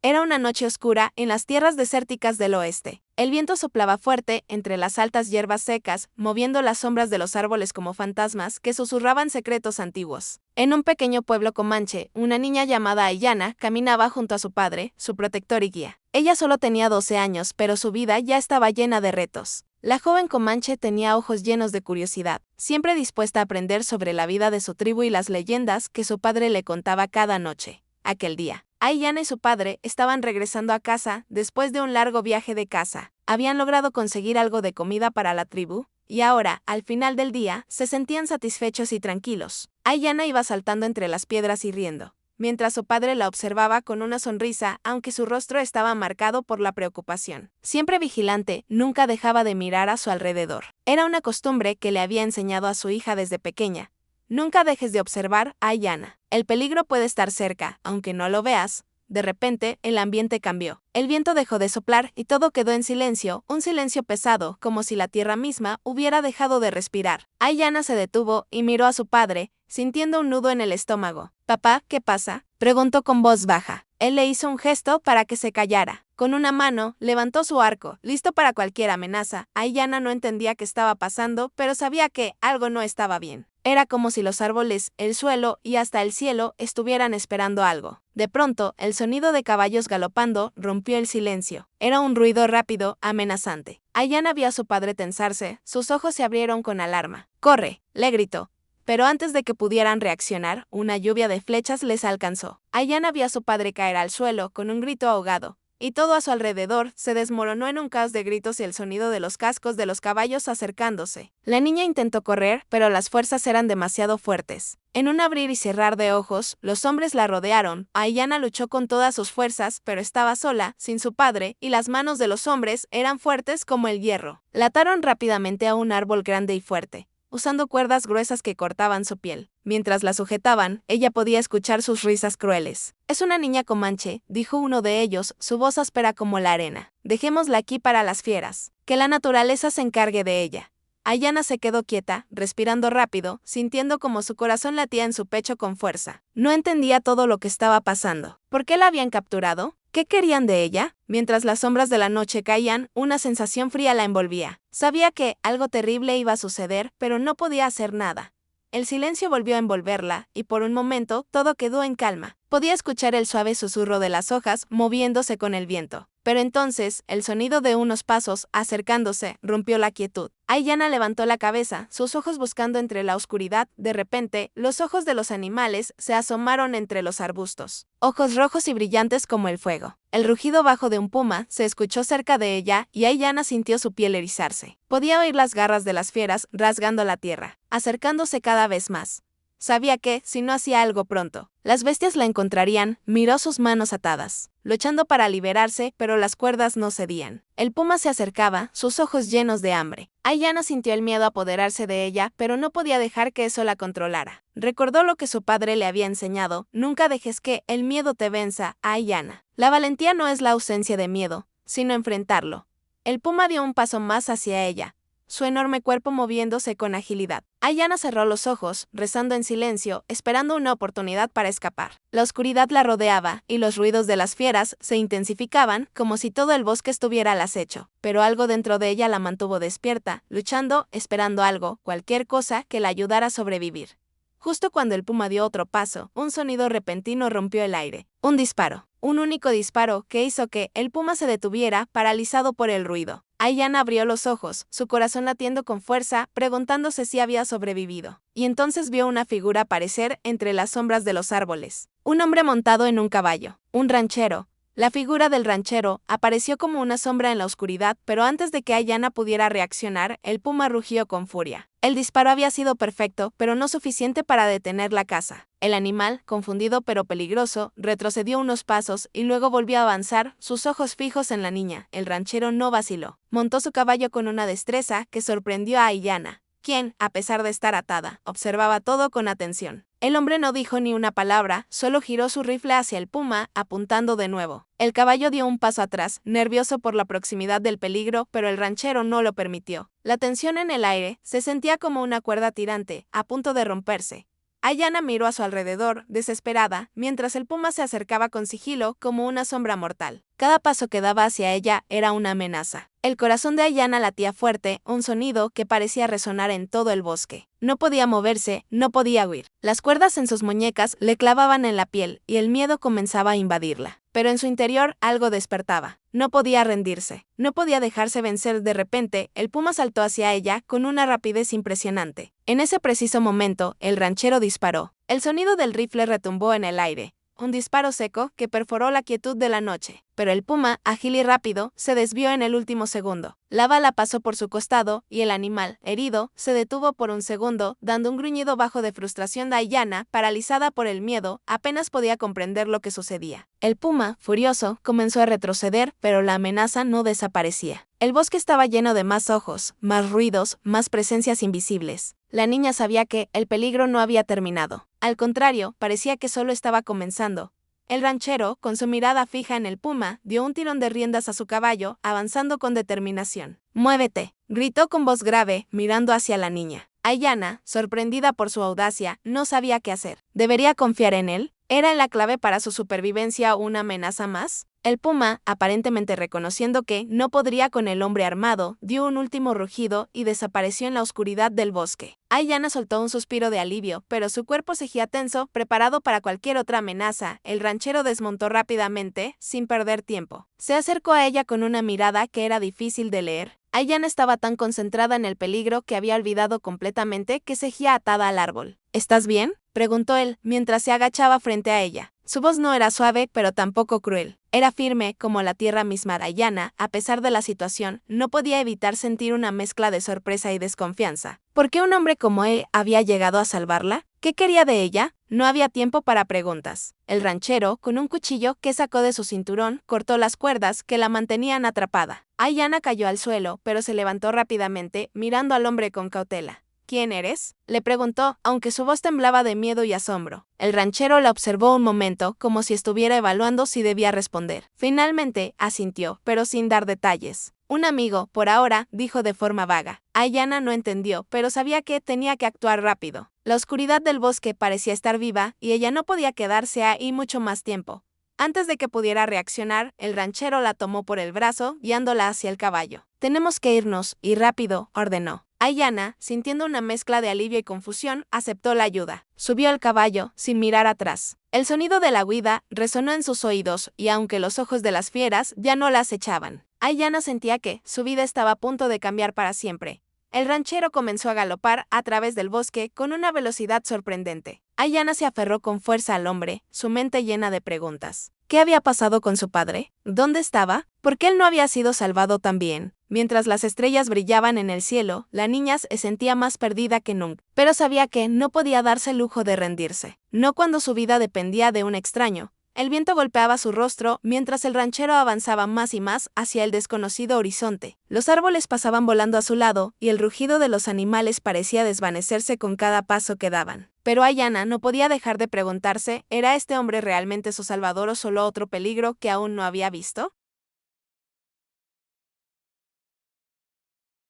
Era una noche oscura en las tierras desérticas del oeste. El viento soplaba fuerte entre las altas hierbas secas, moviendo las sombras de los árboles como fantasmas que susurraban secretos antiguos. En un pequeño pueblo comanche, una niña llamada Aiyana caminaba junto a su padre, su protector y guía. Ella solo tenía 12 años, pero su vida ya estaba llena de retos. La joven comanche tenía ojos llenos de curiosidad, siempre dispuesta a aprender sobre la vida de su tribu y las leyendas que su padre le contaba cada noche. Aquel día, Aiyana y su padre estaban regresando a casa después de un largo viaje de caza. Habían logrado conseguir algo de comida para la tribu, y ahora, al final del día, se sentían satisfechos y tranquilos. Aiyana iba saltando entre las piedras y riendo, mientras su padre la observaba con una sonrisa, aunque su rostro estaba marcado por la preocupación. Siempre vigilante, nunca dejaba de mirar a su alrededor. Era una costumbre que le había enseñado a su hija desde pequeña. Nunca dejes de observar a Aiyana. El peligro puede estar cerca, aunque no lo veas. De repente, el ambiente cambió. El viento dejó de soplar y todo quedó en silencio, un silencio pesado, como si la tierra misma hubiera dejado de respirar. Aiyana se detuvo y miró a su padre, sintiendo un nudo en el estómago. «Papá, ¿qué pasa?», preguntó con voz baja. Él le hizo un gesto para que se callara. Con una mano, levantó su arco, listo para cualquier amenaza. Aiyana no entendía qué estaba pasando, pero sabía que algo no estaba bien. Era como si los árboles, el suelo y hasta el cielo estuvieran esperando algo. De pronto, el sonido de caballos galopando rompió el silencio. Era un ruido rápido, amenazante. Aiyana vio a su padre tensarse, sus ojos se abrieron con alarma. «¡Corre!», le gritó. Pero antes de que pudieran reaccionar, una lluvia de flechas les alcanzó. Aiyana vio a su padre caer al suelo con un grito ahogado, y todo a su alrededor se desmoronó en un caos de gritos y el sonido de los cascos de los caballos acercándose. La niña intentó correr, pero las fuerzas eran demasiado fuertes. En un abrir y cerrar de ojos, los hombres la rodearon. Aiyana luchó con todas sus fuerzas, pero estaba sola, sin su padre, y las manos de los hombres eran fuertes como el hierro. La ataron rápidamente a un árbol grande y fuerte, usando cuerdas gruesas que cortaban su piel. Mientras la sujetaban, ella podía escuchar sus risas crueles. «Es una niña comanche», dijo uno de ellos, su voz áspera como la arena. «Dejémosla aquí para las fieras. Que la naturaleza se encargue de ella». Aiyana se quedó quieta, respirando rápido, sintiendo como su corazón latía en su pecho con fuerza. No entendía todo lo que estaba pasando. ¿Por qué la habían capturado? ¿Qué querían de ella? Mientras las sombras de la noche caían, una sensación fría la envolvía. Sabía que algo terrible iba a suceder, pero no podía hacer nada. El silencio volvió a envolverla, y por un momento todo quedó en calma. Podía escuchar el suave susurro de las hojas moviéndose con el viento. Pero entonces, el sonido de unos pasos acercándose rompió la quietud. Aiyana levantó la cabeza, sus ojos buscando entre la oscuridad. De repente, los ojos de los animales se asomaron entre los arbustos. Ojos rojos y brillantes como el fuego. El rugido bajo de un puma se escuchó cerca de ella y Aiyana sintió su piel erizarse. Podía oír las garras de las fieras rasgando la tierra, acercándose cada vez más. Sabía que, si no hacía algo pronto, las bestias la encontrarían. Miró sus manos atadas, luchando para liberarse, pero las cuerdas no cedían. El puma se acercaba, sus ojos llenos de hambre. Aiyana sintió el miedo apoderarse de ella, pero no podía dejar que eso la controlara. Recordó lo que su padre le había enseñado: nunca dejes que el miedo te venza, Aiyana. La valentía no es la ausencia de miedo, sino enfrentarlo. El puma dio un paso más hacia ella, su enorme cuerpo moviéndose con agilidad. Aiyana cerró los ojos, rezando en silencio, esperando una oportunidad para escapar. La oscuridad la rodeaba, y los ruidos de las fieras se intensificaban, como si todo el bosque estuviera al acecho. Pero algo dentro de ella la mantuvo despierta, luchando, esperando algo, cualquier cosa que la ayudara a sobrevivir. Justo cuando el puma dio otro paso, un sonido repentino rompió el aire. Un disparo. Un único disparo que hizo que el puma se detuviera, paralizado por el ruido. Aiyana abrió los ojos, su corazón latiendo con fuerza, preguntándose si había sobrevivido. Y entonces vio una figura aparecer entre las sombras de los árboles. Un hombre montado en un caballo. Un ranchero. La figura del ranchero apareció como una sombra en la oscuridad, pero antes de que Aiyana pudiera reaccionar, el puma rugió con furia. El disparo había sido perfecto, pero no suficiente para detener la caza. El animal, confundido pero peligroso, retrocedió unos pasos y luego volvió a avanzar, sus ojos fijos en la niña. El ranchero no vaciló. Montó su caballo con una destreza que sorprendió a Aiyana, quien, a pesar de estar atada, observaba todo con atención. El hombre no dijo ni una palabra, solo giró su rifle hacia el puma, apuntando de nuevo. El caballo dio un paso atrás, nervioso por la proximidad del peligro, pero el ranchero no lo permitió. La tensión en el aire se sentía como una cuerda tirante, a punto de romperse. Ayanna miró a su alrededor, desesperada, mientras el puma se acercaba con sigilo como una sombra mortal. Cada paso que daba hacia ella era una amenaza. El corazón de Ayanna latía fuerte, un sonido que parecía resonar en todo el bosque. No podía moverse, no podía huir. Las cuerdas en sus muñecas le clavaban en la piel y el miedo comenzaba a invadirla. Pero en su interior algo despertaba. No podía rendirse, no podía dejarse vencer. De repente, el puma saltó hacia ella con una rapidez impresionante. En ese preciso momento, el ranchero disparó. El sonido del rifle retumbó en el aire. Un disparo seco que perforó la quietud de la noche. Pero el puma, ágil y rápido, se desvió en el último segundo. La bala pasó por su costado y el animal, herido, se detuvo por un segundo, dando un gruñido bajo de frustración. Ayanna, paralizada por el miedo, apenas podía comprender lo que sucedía. El puma, furioso, comenzó a retroceder, pero la amenaza no desaparecía. El bosque estaba lleno de más ojos, más ruidos, más presencias invisibles. La niña sabía que el peligro no había terminado. Al contrario, parecía que solo estaba comenzando. El ranchero, con su mirada fija en el puma, dio un tirón de riendas a su caballo, avanzando con determinación. «¡Muévete!», gritó con voz grave, mirando hacia la niña. Ayanna, sorprendida por su audacia, no sabía qué hacer. ¿Debería confiar en él? ¿Era la clave para su supervivencia una amenaza más? El puma, aparentemente reconociendo que no podría con el hombre armado, dio un último rugido y desapareció en la oscuridad del bosque. Ayanna soltó un suspiro de alivio, pero su cuerpo seguía tenso, preparado para cualquier otra amenaza. El ranchero desmontó rápidamente, sin perder tiempo. Se acercó a ella con una mirada que era difícil de leer. Ayanna estaba tan concentrada en el peligro que había olvidado completamente que seguía atada al árbol. «¿Estás bien?», preguntó él, mientras se agachaba frente a ella. Su voz no era suave, pero tampoco cruel. Era firme, como la tierra misma. Ayanna, a pesar de la situación, no podía evitar sentir una mezcla de sorpresa y desconfianza. ¿Por qué un hombre como él había llegado a salvarla? ¿Qué quería de ella? No había tiempo para preguntas. El ranchero, con un cuchillo que sacó de su cinturón, cortó las cuerdas que la mantenían atrapada. Ayanna cayó al suelo, pero se levantó rápidamente, mirando al hombre con cautela. «¿Quién eres?», le preguntó, aunque su voz temblaba de miedo y asombro. El ranchero la observó un momento, como si estuviera evaluando si debía responder. Finalmente, asintió, pero sin dar detalles. «Un amigo, por ahora», dijo de forma vaga. Ayanna no entendió, pero sabía que tenía que actuar rápido. La oscuridad del bosque parecía estar viva, y ella no podía quedarse ahí mucho más tiempo. Antes de que pudiera reaccionar, el ranchero la tomó por el brazo, guiándola hacia el caballo. «Tenemos que irnos, y rápido», ordenó. Ayanna, sintiendo una mezcla de alivio y confusión, aceptó la ayuda. Subió al caballo, sin mirar atrás. El sonido de la huida resonó en sus oídos, y aunque los ojos de las fieras ya no la acechaban, Ayanna sentía que su vida estaba a punto de cambiar para siempre. El ranchero comenzó a galopar a través del bosque con una velocidad sorprendente. Ayanna se aferró con fuerza al hombre, su mente llena de preguntas. ¿Qué había pasado con su padre? ¿Dónde estaba? ¿Por qué él no había sido salvado también? Mientras las estrellas brillaban en el cielo, la niña se sentía más perdida que nunca, pero sabía que no podía darse el lujo de rendirse. No cuando su vida dependía de un extraño. El viento golpeaba su rostro mientras el ranchero avanzaba más y más hacia el desconocido horizonte. Los árboles pasaban volando a su lado y el rugido de los animales parecía desvanecerse con cada paso que daban. Pero Ayanna no podía dejar de preguntarse, ¿era este hombre realmente su salvador o solo otro peligro que aún no había visto?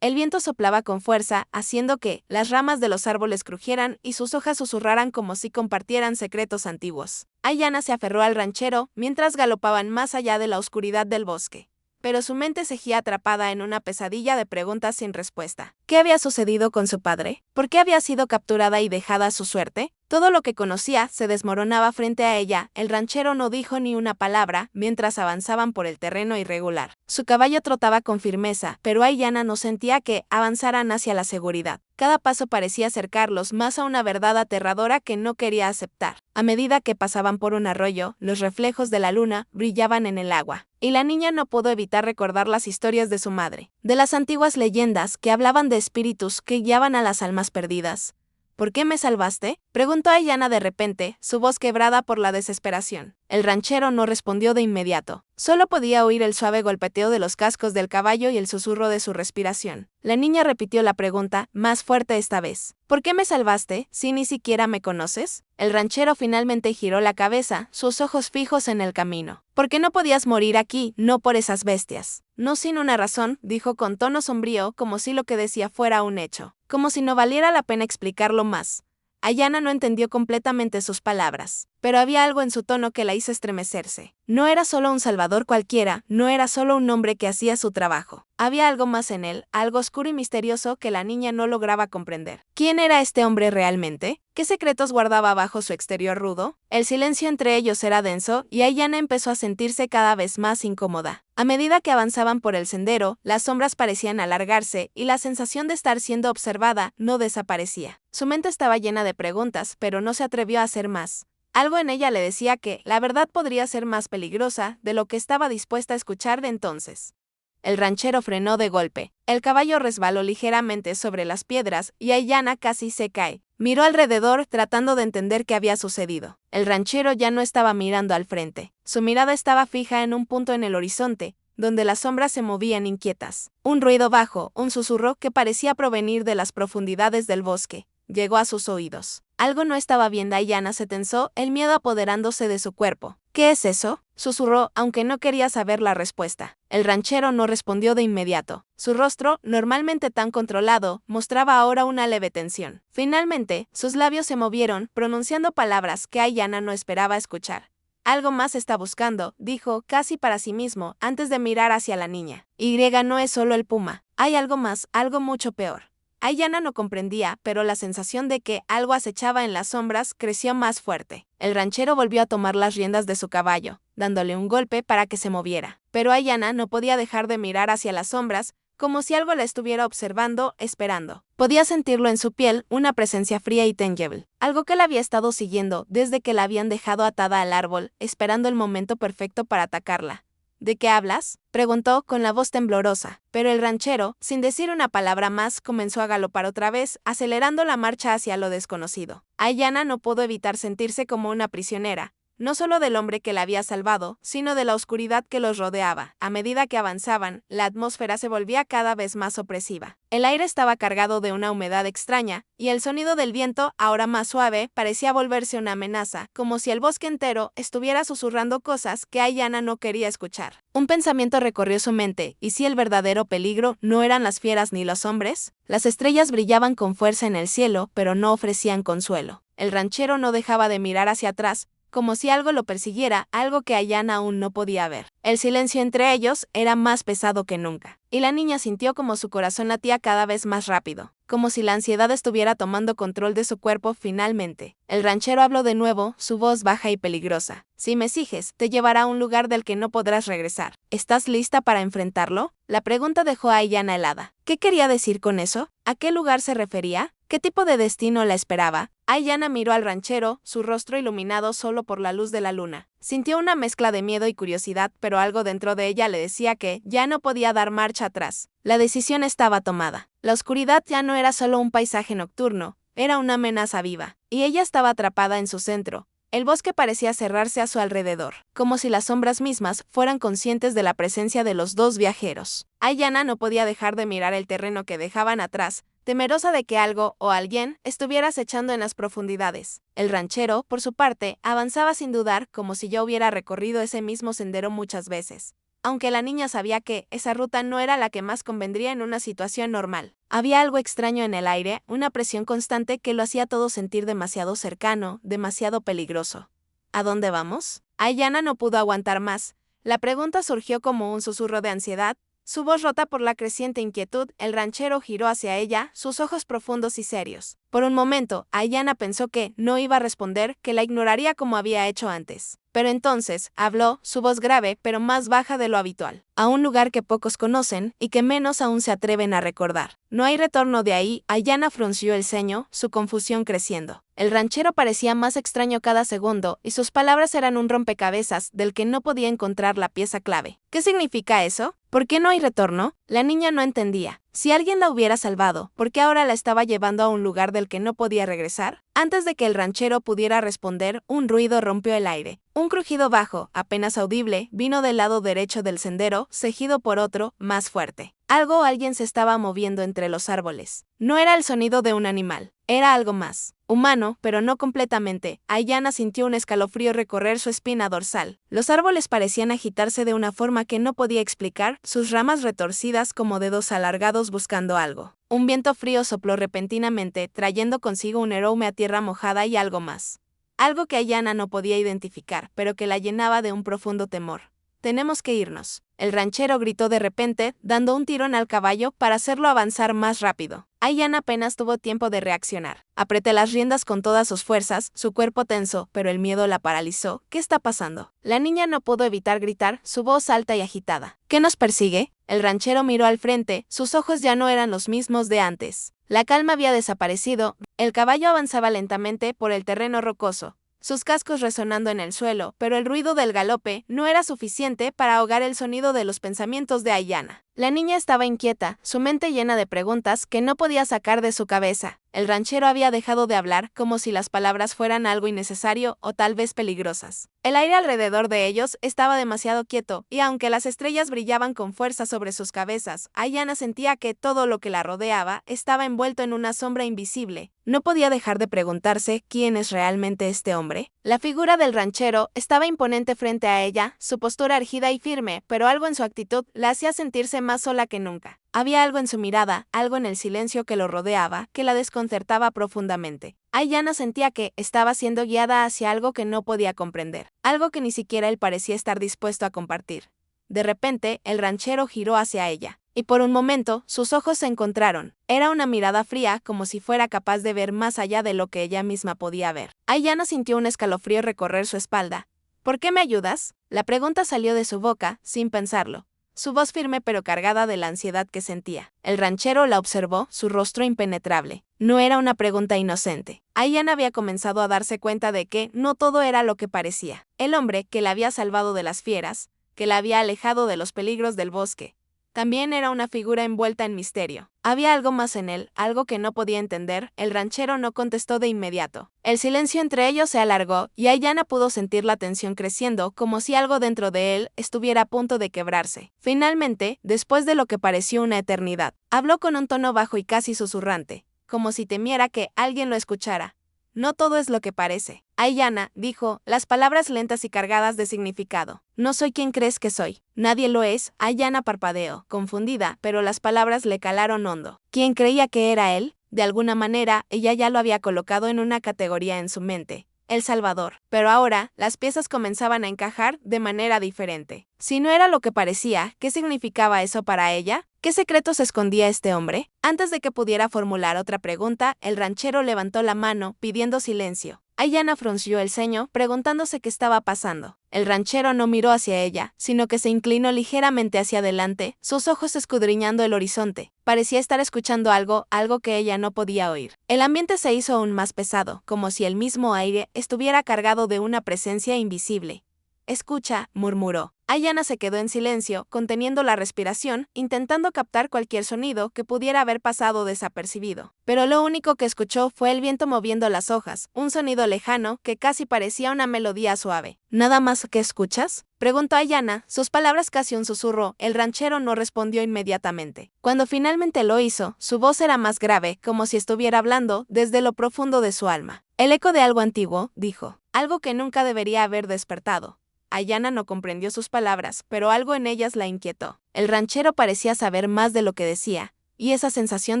El viento soplaba con fuerza, haciendo que las ramas de los árboles crujieran y sus hojas susurraran como si compartieran secretos antiguos. Ayanna se aferró al ranchero mientras galopaban más allá de la oscuridad del bosque. Pero su mente seguía atrapada en una pesadilla de preguntas sin respuesta. ¿Qué había sucedido con su padre? ¿Por qué había sido capturada y dejada a su suerte? Todo lo que conocía se desmoronaba frente a ella. El ranchero no dijo ni una palabra mientras avanzaban por el terreno irregular. Su caballo trotaba con firmeza, pero Ayanna no sentía que avanzaran hacia la seguridad. Cada paso parecía acercarlos más a una verdad aterradora que no quería aceptar. A medida que pasaban por un arroyo, los reflejos de la luna brillaban en el agua, y la niña no pudo evitar recordar las historias de su madre, de las antiguas leyendas que hablaban de espíritus que guiaban a las almas perdidas. ¿Por qué me salvaste?, preguntó Ayanna de repente, su voz quebrada por la desesperación. El ranchero no respondió de inmediato. Solo podía oír el suave golpeteo de los cascos del caballo y el susurro de su respiración. La niña repitió la pregunta, más fuerte esta vez. ¿Por qué me salvaste, si ni siquiera me conoces? El ranchero finalmente giró la cabeza, sus ojos fijos en el camino. «Porque no podías morir aquí, no por esas bestias». No sin una razón, dijo con tono sombrío, como si lo que decía fuera un hecho. Como si no valiera la pena explicarlo más. Ayana no entendió completamente sus palabras, pero había algo en su tono que la hizo estremecerse. No era solo un salvador cualquiera, no era solo un hombre que hacía su trabajo. Había algo más en él, algo oscuro y misterioso que la niña no lograba comprender. ¿Quién era este hombre realmente? ¿Qué secretos guardaba bajo su exterior rudo? El silencio entre ellos era denso y Ayana empezó a sentirse cada vez más incómoda. A medida que avanzaban por el sendero, las sombras parecían alargarse y la sensación de estar siendo observada no desaparecía. Su mente estaba llena de preguntas, pero no se atrevió a hacer más. Algo en ella le decía que la verdad podría ser más peligrosa de lo que estaba dispuesta a escuchar de entonces. El ranchero frenó de golpe. El caballo resbaló ligeramente sobre las piedras y Ayana casi se cae. Miró alrededor tratando de entender qué había sucedido. El ranchero ya no estaba mirando al frente. Su mirada estaba fija en un punto en el horizonte, donde las sombras se movían inquietas. Un ruido bajo, un susurro que parecía provenir de las profundidades del bosque, llegó a sus oídos. Algo no estaba bien. Ayana se tensó, el miedo apoderándose de su cuerpo. ¿Qué es eso?, susurró, aunque no quería saber la respuesta. El ranchero no respondió de inmediato. Su rostro, normalmente tan controlado, mostraba ahora una leve tensión. Finalmente, sus labios se movieron, pronunciando palabras que Ayana no esperaba escuchar. Algo más está buscando, dijo, casi para sí mismo, antes de mirar hacia la niña. Y no es solo el puma. Hay algo más, algo mucho peor. Ayana no comprendía, pero la sensación de que algo acechaba en las sombras creció más fuerte. El ranchero volvió a tomar las riendas de su caballo, dándole un golpe para que se moviera. Pero Ayana no podía dejar de mirar hacia las sombras, como si algo la estuviera observando, esperando. Podía sentirlo en su piel, una presencia fría y tangible. Algo que la había estado siguiendo desde que la habían dejado atada al árbol, esperando el momento perfecto para atacarla. ¿De qué hablas?, preguntó con la voz temblorosa, pero el ranchero, sin decir una palabra más, comenzó a galopar otra vez, acelerando la marcha hacia lo desconocido. Ayana no pudo evitar sentirse como una prisionera, no solo del hombre que la había salvado, sino de la oscuridad que los rodeaba. A medida que avanzaban, la atmósfera se volvía cada vez más opresiva. El aire estaba cargado de una humedad extraña, y el sonido del viento, ahora más suave, parecía volverse una amenaza, como si el bosque entero estuviera susurrando cosas que Ayana no quería escuchar. Un pensamiento recorrió su mente, ¿y si el verdadero peligro no eran las fieras ni los hombres? Las estrellas brillaban con fuerza en el cielo, pero no ofrecían consuelo. El ranchero no dejaba de mirar hacia atrás, como si algo lo persiguiera, algo que Ayana aún no podía ver. El silencio entre ellos era más pesado que nunca, y la niña sintió como su corazón latía cada vez más rápido, como si la ansiedad estuviera tomando control de su cuerpo finalmente. El ranchero habló de nuevo, su voz baja y peligrosa. Si me sigues, te llevará a un lugar del que no podrás regresar. ¿Estás lista para enfrentarlo? La pregunta dejó a Ayana helada. ¿Qué quería decir con eso? ¿A qué lugar se refería? ¿Qué tipo de destino la esperaba? Ayana miró al ranchero, su rostro iluminado solo por la luz de la luna. Sintió una mezcla de miedo y curiosidad, pero algo dentro de ella le decía que ya no podía dar marcha atrás. La decisión estaba tomada. La oscuridad ya no era solo un paisaje nocturno, era una amenaza viva, y ella estaba atrapada en su centro. El bosque parecía cerrarse a su alrededor, como si las sombras mismas fueran conscientes de la presencia de los dos viajeros. Ayana no podía dejar de mirar el terreno que dejaban atrás, temerosa de que algo o alguien estuviera acechando en las profundidades. El ranchero, por su parte, avanzaba sin dudar, como si ya hubiera recorrido ese mismo sendero muchas veces. Aunque la niña sabía que esa ruta no era la que más convendría en una situación normal. Había algo extraño en el aire, una presión constante que lo hacía todo sentir demasiado cercano, demasiado peligroso. ¿A dónde vamos? Ayana no pudo aguantar más. La pregunta surgió como un susurro de ansiedad. Su voz rota por la creciente inquietud, el ranchero giró hacia ella, sus ojos profundos y serios. Por un momento, Ayana pensó que no iba a responder, que la ignoraría como había hecho antes. Pero entonces, habló, su voz grave, pero más baja de lo habitual. A un lugar que pocos conocen, y que menos aún se atreven a recordar. No hay retorno de ahí. Ayana frunció el ceño, su confusión creciendo. El ranchero parecía más extraño cada segundo, y sus palabras eran un rompecabezas del que no podía encontrar la pieza clave. ¿Qué significa eso? ¿Por qué no hay retorno? La niña no entendía. Si alguien la hubiera salvado, ¿por qué ahora la estaba llevando a un lugar del que no podía regresar? Antes de que el ranchero pudiera responder, un ruido rompió el aire. Un crujido bajo, apenas audible, vino del lado derecho del sendero, seguido por otro, más fuerte. Algo o alguien se estaba moviendo entre los árboles. No era el sonido de un animal, era algo más. Humano, pero no completamente. Ayanna sintió un escalofrío recorrer su espina dorsal. Los árboles parecían agitarse de una forma que no podía explicar, sus ramas retorcidas como dedos alargados buscando algo. Un viento frío sopló repentinamente, trayendo consigo un aroma a tierra mojada y algo más. Algo que Ayanna no podía identificar, pero que la llenaba de un profundo temor. «Tenemos que irnos», el ranchero gritó de repente, dando un tirón al caballo para hacerlo avanzar más rápido. Ayanna apenas tuvo tiempo de reaccionar. Apreté las riendas con todas sus fuerzas, su cuerpo tenso, pero el miedo la paralizó. ¿Qué está pasando? La niña no pudo evitar gritar, su voz alta y agitada. ¿Qué nos persigue? El ranchero miró al frente, sus ojos ya no eran los mismos de antes. La calma había desaparecido, el caballo avanzaba lentamente por el terreno rocoso, sus cascos resonando en el suelo, pero el ruido del galope no era suficiente para ahogar el sonido de los pensamientos de Ayanna. La niña estaba inquieta, su mente llena de preguntas que no podía sacar de su cabeza. El ranchero había dejado de hablar como si las palabras fueran algo innecesario o tal vez peligrosas. El aire alrededor de ellos estaba demasiado quieto, y aunque las estrellas brillaban con fuerza sobre sus cabezas, Ayanna sentía que todo lo que la rodeaba estaba envuelto en una sombra invisible. No podía dejar de preguntarse quién es realmente este hombre. La figura del ranchero estaba imponente frente a ella, su postura erguida y firme, pero algo en su actitud la hacía sentirse más sola que nunca. Había algo en su mirada, algo en el silencio que lo rodeaba, que la desconcertaba profundamente. Ayanna sentía que estaba siendo guiada hacia algo que no podía comprender, algo que ni siquiera él parecía estar dispuesto a compartir. De repente, el ranchero giró hacia ella, y por un momento, sus ojos se encontraron. Era una mirada fría, como si fuera capaz de ver más allá de lo que ella misma podía ver. Ayanna sintió un escalofrío recorrer su espalda. ¿Por qué me ayudas? La pregunta salió de su boca, sin pensarlo. Su voz firme pero cargada de la ansiedad que sentía. El ranchero la observó, su rostro impenetrable. No era una pregunta inocente. Ayanna había comenzado a darse cuenta de que no todo era lo que parecía. El hombre que la había salvado de las fieras, que la había alejado de los peligros del bosque, también era una figura envuelta en misterio. Había algo más en él, algo que no podía entender. El ranchero no contestó de inmediato. El silencio entre ellos se alargó, y Ayanna pudo sentir la tensión creciendo, como si algo dentro de él estuviera a punto de quebrarse. Finalmente, después de lo que pareció una eternidad, habló con un tono bajo y casi susurrante, como si temiera que alguien lo escuchara. No todo es lo que parece. Ayanna, dijo, las palabras lentas y cargadas de significado. No soy quien crees que soy. Nadie lo es. Ayanna parpadeó, confundida, pero las palabras le calaron hondo. ¿Quién creía que era él? De alguna manera, ella ya lo había colocado en una categoría en su mente. El Salvador. Pero ahora, las piezas comenzaban a encajar de manera diferente. Si no era lo que parecía, ¿qué significaba eso para ella? ¿Qué secretos escondía este hombre? Antes de que pudiera formular otra pregunta, el ranchero levantó la mano, pidiendo silencio. Ayanna frunció el ceño, preguntándose qué estaba pasando. El ranchero no miró hacia ella, sino que se inclinó ligeramente hacia adelante, sus ojos escudriñando el horizonte. Parecía estar escuchando algo que ella no podía oír. El ambiente se hizo aún más pesado, como si el mismo aire estuviera cargado de una presencia invisible. «Escucha», murmuró. Ayanna se quedó en silencio, conteniendo la respiración, intentando captar cualquier sonido que pudiera haber pasado desapercibido. Pero lo único que escuchó fue el viento moviendo las hojas, un sonido lejano que casi parecía una melodía suave. «¿Nada más que escuchas?», preguntó Ayanna, sus palabras casi un susurro. El ranchero no respondió inmediatamente. Cuando finalmente lo hizo, su voz era más grave, como si estuviera hablando desde lo profundo de su alma. «El eco de algo antiguo», dijo, «algo que nunca debería haber despertado». Ayanna no comprendió sus palabras, pero algo en ellas la inquietó. El ranchero parecía saber más de lo que decía, y esa sensación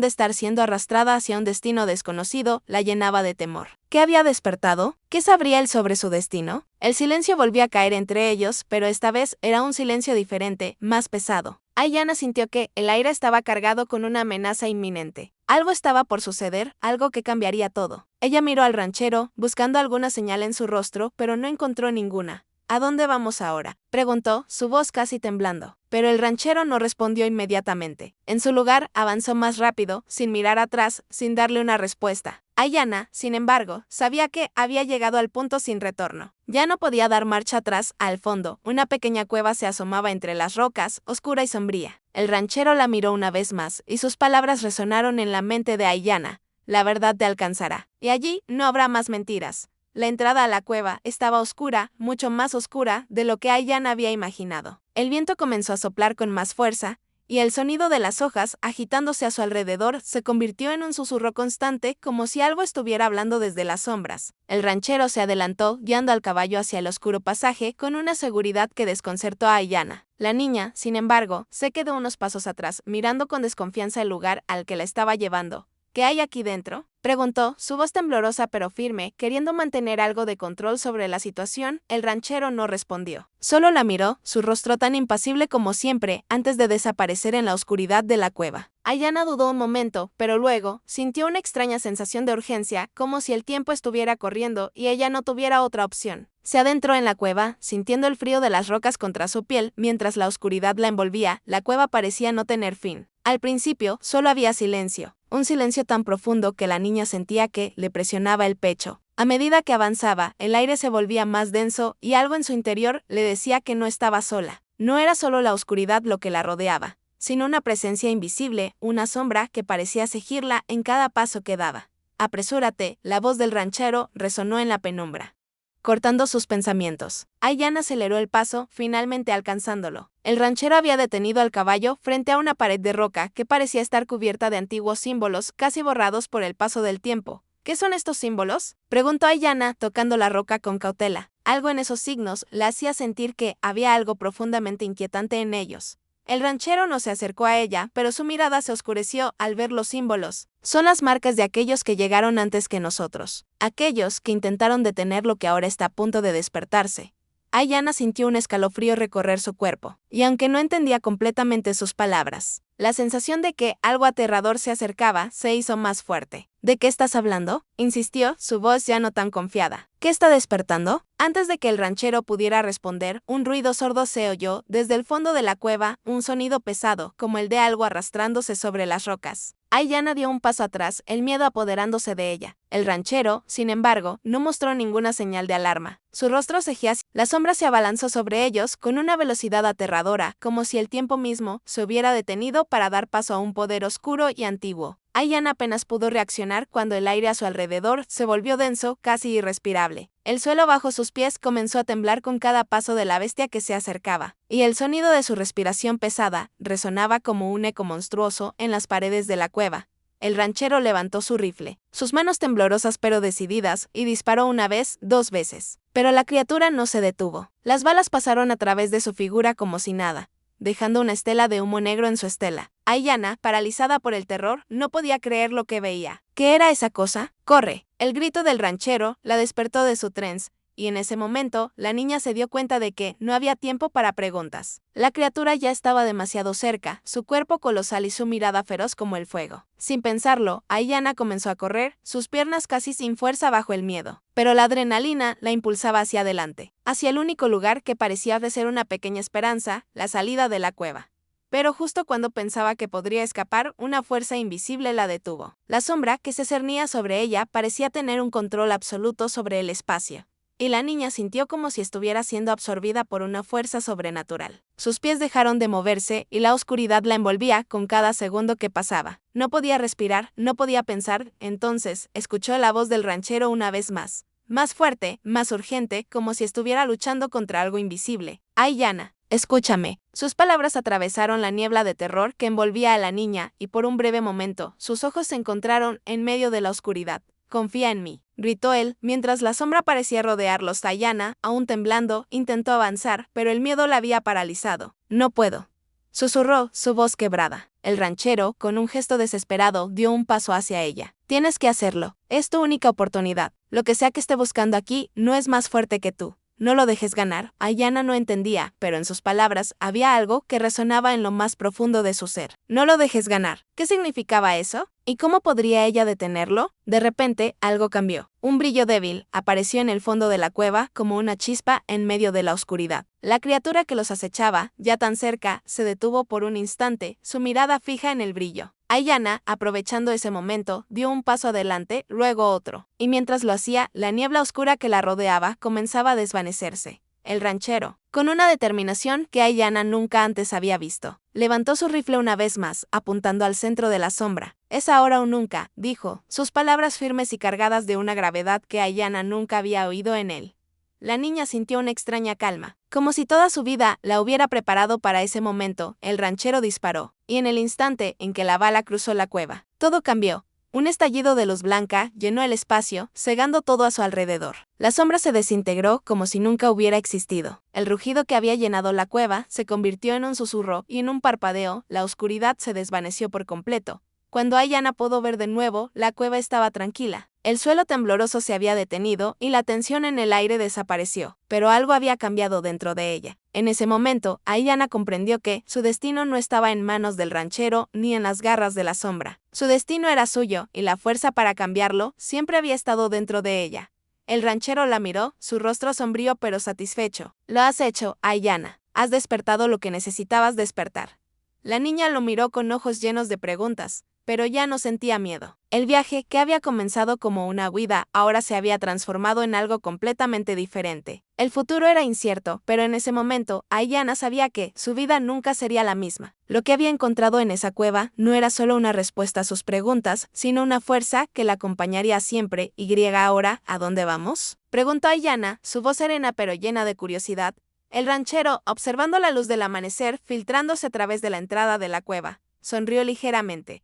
de estar siendo arrastrada hacia un destino desconocido la llenaba de temor. ¿Qué había despertado? ¿Qué sabría él sobre su destino? El silencio volvió a caer entre ellos, pero esta vez era un silencio diferente, más pesado. Ayanna sintió que el aire estaba cargado con una amenaza inminente. Algo estaba por suceder, algo que cambiaría todo. Ella miró al ranchero, buscando alguna señal en su rostro, pero no encontró ninguna. «¿A dónde vamos ahora?», preguntó, su voz casi temblando. Pero el ranchero no respondió inmediatamente. En su lugar, avanzó más rápido, sin mirar atrás, sin darle una respuesta. Ayanna, sin embargo, sabía que había llegado al punto sin retorno. Ya no podía dar marcha atrás. Al fondo, una pequeña cueva se asomaba entre las rocas, oscura y sombría. El ranchero la miró una vez más, y sus palabras resonaron en la mente de Ayanna. «La verdad te alcanzará. Y allí no habrá más mentiras». La entrada a la cueva estaba oscura, mucho más oscura de lo que Ayanna había imaginado. El viento comenzó a soplar con más fuerza, y el sonido de las hojas agitándose a su alrededor se convirtió en un susurro constante, como si algo estuviera hablando desde las sombras. El ranchero se adelantó, guiando al caballo hacia el oscuro pasaje con una seguridad que desconcertó a Ayanna. La niña, sin embargo, se quedó unos pasos atrás, mirando con desconfianza el lugar al que la estaba llevando. ¿Qué hay aquí dentro?, preguntó, su voz temblorosa pero firme, queriendo mantener algo de control sobre la situación. El ranchero no respondió. Solo la miró, su rostro tan impasible como siempre, antes de desaparecer en la oscuridad de la cueva. Ayanna dudó un momento, pero luego sintió una extraña sensación de urgencia, como si el tiempo estuviera corriendo y ella no tuviera otra opción. Se adentró en la cueva, sintiendo el frío de las rocas contra su piel, mientras la oscuridad la envolvía. La cueva parecía no tener fin. Al principio, solo había silencio, un silencio tan profundo que la niña sentía que le presionaba el pecho. A medida que avanzaba, el aire se volvía más denso y algo en su interior le decía que no estaba sola. No era solo la oscuridad lo que la rodeaba, sino una presencia invisible, una sombra que parecía seguirla en cada paso que daba. «Apresúrate», la voz del ranchero resonó en la penumbra, cortando sus pensamientos. Ayanna aceleró el paso, finalmente alcanzándolo. El ranchero había detenido al caballo frente a una pared de roca que parecía estar cubierta de antiguos símbolos, casi borrados por el paso del tiempo. «¿Qué son estos símbolos?», preguntó Ayanna, tocando la roca con cautela. Algo en esos signos la hacía sentir que había algo profundamente inquietante en ellos. El ranchero no se acercó a ella, pero su mirada se oscureció al ver los símbolos. «Son las marcas de aquellos que llegaron antes que nosotros, aquellos que intentaron detener lo que ahora está a punto de despertarse». Ayanna sintió un escalofrío recorrer su cuerpo, y aunque no entendía completamente sus palabras, la sensación de que algo aterrador se acercaba se hizo más fuerte. «¿De qué estás hablando?», insistió, su voz ya no tan confiada. «¿Qué está despertando?». Antes de que el ranchero pudiera responder, un ruido sordo se oyó desde el fondo de la cueva, un sonido pesado, como el de algo arrastrándose sobre las rocas. Ayanna dio un paso atrás, el miedo apoderándose de ella. El ranchero, sin embargo, no mostró ninguna señal de alarma. Su rostro cejía, la sombra se abalanzó sobre ellos con una velocidad aterradora, como si el tiempo mismo se hubiera detenido para dar paso a un poder oscuro y antiguo. Ayanna apenas pudo reaccionar cuando el aire a su alrededor se volvió denso, casi irrespirable. El suelo bajo sus pies comenzó a temblar con cada paso de la bestia que se acercaba, y el sonido de su respiración pesada resonaba como un eco monstruoso en las paredes de la cueva. El ranchero levantó su rifle, sus manos temblorosas pero decididas, y disparó una vez, 2 veces. Pero la criatura no se detuvo. Las balas pasaron a través de su figura como si nada, dejando una estela de humo negro en su estela. Ayanna, paralizada por el terror, no podía creer lo que veía. ¿Qué era esa cosa? «¡Corre!». El grito del ranchero la despertó de su trance, y en ese momento, la niña se dio cuenta de que no había tiempo para preguntas. La criatura ya estaba demasiado cerca, su cuerpo colosal y su mirada feroz como el fuego. Sin pensarlo, Ayanna comenzó a correr, sus piernas casi sin fuerza bajo el miedo. Pero la adrenalina la impulsaba hacia adelante, hacia el único lugar que parecía ofrecer una pequeña esperanza, la salida de la cueva. Pero justo cuando pensaba que podría escapar, una fuerza invisible la detuvo. La sombra que se cernía sobre ella parecía tener un control absoluto sobre el espacio, y la niña sintió como si estuviera siendo absorbida por una fuerza sobrenatural. Sus pies dejaron de moverse y la oscuridad la envolvía con cada segundo que pasaba. No podía respirar, no podía pensar. Entonces, escuchó la voz del ranchero una vez más fuerte, más urgente, como si estuviera luchando contra algo invisible. «Ayanna, escúchame». Sus palabras atravesaron la niebla de terror que envolvía a la niña, y por un breve momento, sus ojos se encontraron en medio de la oscuridad. «Confía en mí», gritó él, mientras la sombra parecía rodearlos. Ayanna, aún temblando, intentó avanzar, pero el miedo la había paralizado. «No puedo», susurró, su voz quebrada. El ranchero, con un gesto desesperado, dio un paso hacia ella. «Tienes que hacerlo. Es tu única oportunidad. Lo que sea que esté buscando aquí no es más fuerte que tú. No lo dejes ganar». Ayanna no entendía, pero en sus palabras había algo que resonaba en lo más profundo de su ser. «No lo dejes ganar». ¿Qué significaba eso? ¿Y cómo podría ella detenerlo? De repente, algo cambió. Un brillo débil apareció en el fondo de la cueva como una chispa en medio de la oscuridad. La criatura que los acechaba, ya tan cerca, se detuvo por un instante, su mirada fija en el brillo. Ayanna, aprovechando ese momento, dio un paso adelante, luego otro, y mientras lo hacía, la niebla oscura que la rodeaba comenzaba a desvanecerse. El ranchero, con una determinación que Ayanna nunca antes había visto, levantó su rifle una vez más, apuntando al centro de la sombra. «Es ahora o nunca», dijo, sus palabras firmes y cargadas de una gravedad que Ayanna nunca había oído en él. La niña sintió una extraña calma. Como si toda su vida la hubiera preparado para ese momento, el ranchero disparó, y en el instante en que la bala cruzó la cueva, todo cambió. Un estallido de luz blanca llenó el espacio, cegando todo a su alrededor. La sombra se desintegró como si nunca hubiera existido. El rugido que había llenado la cueva se convirtió en un susurro y en un parpadeo, la oscuridad se desvaneció por completo. Cuando Ayanna pudo ver de nuevo, la cueva estaba tranquila. El suelo tembloroso se había detenido y la tensión en el aire desapareció, pero algo había cambiado dentro de ella. En ese momento, Ayanna comprendió que su destino no estaba en manos del ranchero ni en las garras de la sombra. Su destino era suyo, y la fuerza para cambiarlo siempre había estado dentro de ella. El ranchero la miró, su rostro sombrío pero satisfecho. Lo has hecho, Ayanna. Has despertado lo que necesitabas despertar. La niña lo miró con ojos llenos de preguntas, pero ya no sentía miedo. El viaje, que había comenzado como una huida, ahora se había transformado en algo completamente diferente. El futuro era incierto, pero en ese momento, Ayanna sabía que su vida nunca sería la misma. Lo que había encontrado en esa cueva no era solo una respuesta a sus preguntas, sino una fuerza que la acompañaría siempre. ¿Y ahora, a dónde vamos?, preguntó Ayanna, su voz serena pero llena de curiosidad. El ranchero, observando la luz del amanecer filtrándose a través de la entrada de la cueva, sonrió ligeramente.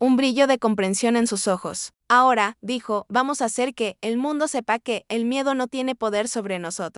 Un brillo de comprensión en sus ojos. Ahora, dijo, vamos a hacer que el mundo sepa que el miedo no tiene poder sobre nosotros.